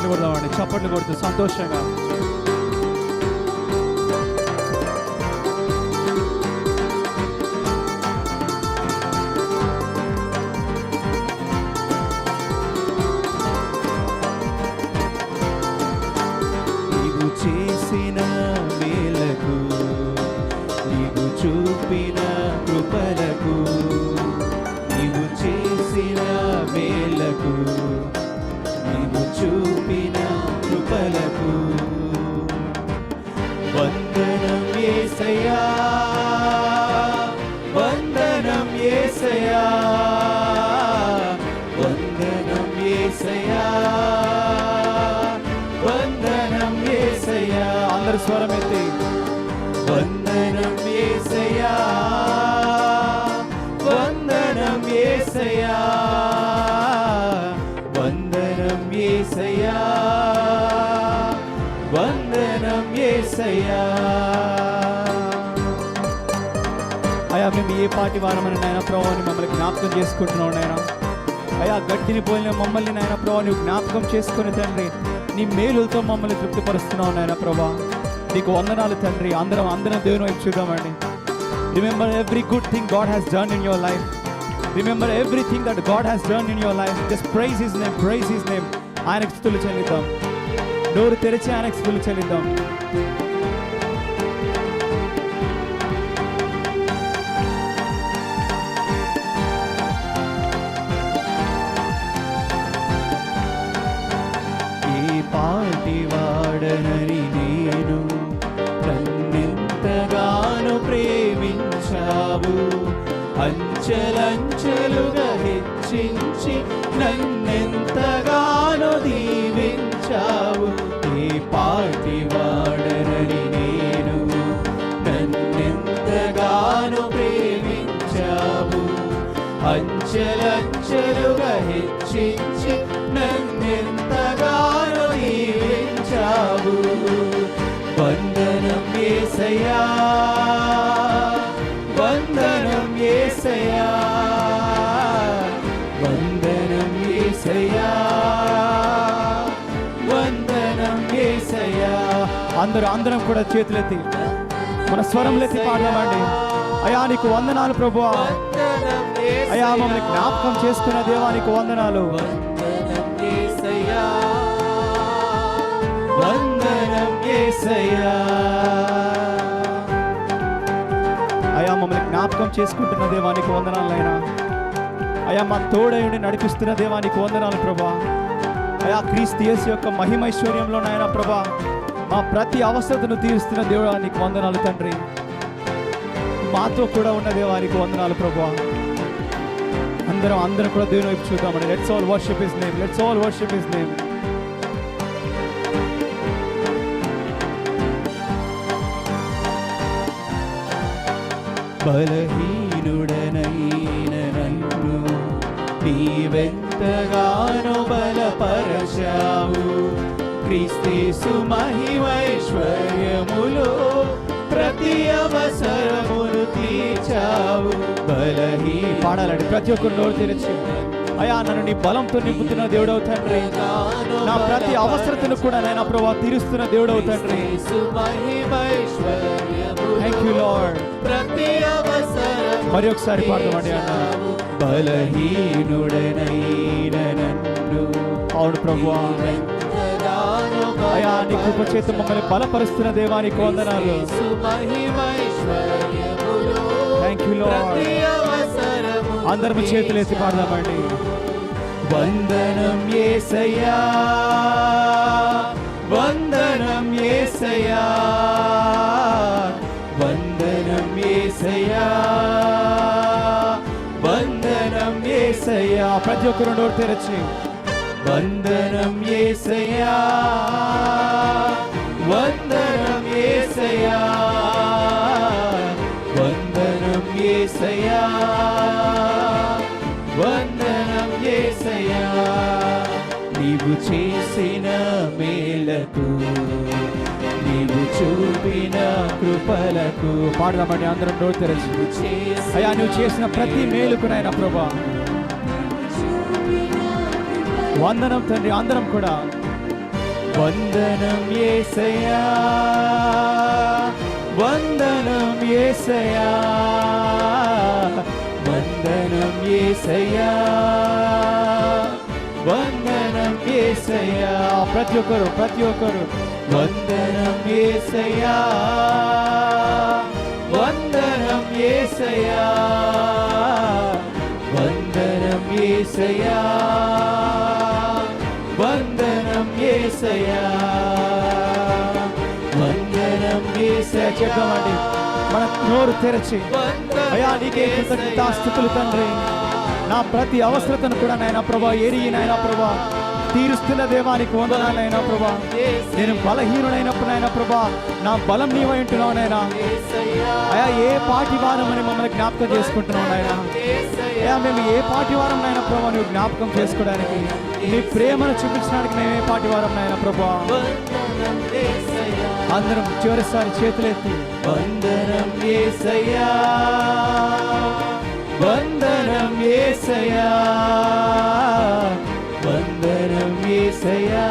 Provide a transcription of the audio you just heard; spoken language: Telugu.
చప్పట్లు కొడదామండి, చప్పట్లు కొడుతూ సంతోషంగా. నీవు చేసిన మేలకు, నీవు చూపిన కృపలకు, నీవు చేసిన మేలకు, నీవు చూపిన కృపలకు వందనం యేసయ్యా, వందనం యేసయ్యా, వందనం యేసయ్యా, వందనం యేసయ్యా. అందరూ స్వరం ఎత్తి వందనం యేసయ్యా, వందనం యేసయ్యా, వందనం యేసయ్యా, వందనం యేసయ్యా. అయ్యా మేము ఏ పాటి వారమని నాయన ప్రభువుని మమ్మల్ని జ్ఞాపకం చేసుకుంటున్నావు నాయన. అయ్యా గడ్డిని పోయిన మమ్మల్ని నాయన ప్రభు నువ్వు జ్ఞాపకం చేసుకుని తండ్రి నీ మేలులతో మమ్మల్ని తృప్తిపరుస్తున్నావు నాయన ప్రభా. నీకు వందనాలు తండ్రి. అందరం దేవుని వైపు చూద్దామండి. Remember every good thing God has done in your life. Remember everything that God has done in your life. Just praise his name, praise his name. ఆయనకు స్తుతులు చెల్లిద్దాం. నోరు తెరిచి ఆయనకు స్తుతులు చెల్లిద్దాం. పాటి వాడనని నేను నన్నెంతగానో ప్రేమించావు, అంచెలంచెలుగా హెచ్చించి నన్నెంతగానో దీవించావు. ఏ పాటి వాడనని నేను నన్నెంతగానో ప్రేమించావు, అంచెలంచెలుగా హెచ్చించి నన్నెంతగానో దీవించావు. వందనం యేసయ్యా, వందనం యేసయ్యా, వందనం యేసయ్యా, వందనం యేసయ్యా. అందరం కూడా చేతులెత్తి మన స్వరంలెత్తి పాడదామండి. అయ్యా నీకు వందనాలు ప్రభువా. అయ్యా మమ్మల్ని జ్ఞాపకం చేసుకున్న దేవా నీకు వందనాలు. వందనం యేసయ్యా, వందనం యేసయ్యా. అయ్యా మమ్మల్ని జ్ఞాపకం చేసుకుంటున్న దేవా నీకు వందనాలు అయినా. అయ్యా మా తోడయుని నడిపిస్తున్న దేవా నీకు వందనాలు ప్రభా. అయ్యా క్రీస్తు యేసు యొక్క మహిమైశ్వర్యంలో నాయన ప్రభా మా ప్రతి అవసరతను తీరుస్తున్న దేవుడా నీకు వందనాలు తండ్రి. మాతో కూడా ఉన్న దేవానికి వందనాలు ప్రభువా. అందరం కూడా దేవుని వైపు చూద్దామండి. Let's all worship his name, let's all worship his name. బలహీనుడనైన నన్ను నీవెంతగానో బలపరచావు, క్రీస్తు మహిమైశ్వర్యములో ప్రతి అవసరమును తీర్చావు. పాడాలండి ప్రతి ఒక్కరు నోరు తెరిచి. అయ్యా నన్ను నీ బలంతో నింపుతున్న దేవుడవు తండ్రి. నా ప్రతి అవసరతను కూడా నేను ప్రభా తీరుస్తున్న దేవుడవు తండ్రి. Thank you lord. ప్రతి అవసరం మరి ఒకసారి పాడదామండి అన్న. బలహీనుడనైన నన్ను, అవును ప్రభువా, అయ్యా నీ కృప చేత మమ్మల్ని బలపరుస్తున్న దేవానికి వందనాలు. Thank you lord. అందరం చేతులేసి పాడదామండి. వందనం యేసయ్యా, వందనం యేసయ్యా, వందనం యేసయ్యా, వందనం యేసయ్యా. ప్రతి ఒక్కరు నోరు తెరచి వందనం యేసయ్యా, వందనం యేసయ్యా, వందనం యేసయ్యా, వందనం యేసయ్యా. నీవు చేసిన మేలకు, నీవు చూపిన కృపలకు. పాడదామండి అందరం నోరు తెరచి. అయ్యా నువ్వు చేసిన ప్రతి మేలుకు నాయన ప్రభా వందనం తండ్రి. అందరం కూడా వందనం యేసయ్యా, వందనం యేసయ్యా, వందనం యేసయ్యా, వందనం యేసయ్యా. ప్రతి ఒక్కరు వందనం యేసయ్యా, వందనం యేసయ్యా, వందనం యేసయ్యా, వందనం యేసయ్యా, వందనం యేసయ్యా. చెప్దామండి మన నోరు తెరచి, అయ్యా నీకే కృతజ్ఞతాస్తుతులు తండ్రి. నా ప్రతి అవసరతను కూడా నాయనా ప్రభా ఎరిగి నాయనా ప్రభా తీరుస్తున్న దేవానికి వందనాలైనా ప్రభా. నేను బలహీనుడైనప్పుడు నాయనా ప్రభా నా బలం నీవై ఉంటున్నావు నాయనా. అయ్యా ఏ పాటి వారం అని మమ్మల్ని జ్ఞాపకం చేసుకుంటున్నావు నాయనా. అయ్యా మేము ఏ పాటి వారం నాయనా ప్రభా నువ్వు జ్ఞాపకం చేసుకోవడానికి, నీ ప్రేమను చూపించడానికి మేము ఏ పాటి వారం నాయనా ప్రభా. అందరం చివరిసారి చేతులెత్తి వందనం యేసయ్యా, వందనం యేసయ్యా, వందనం యేసయ్యా.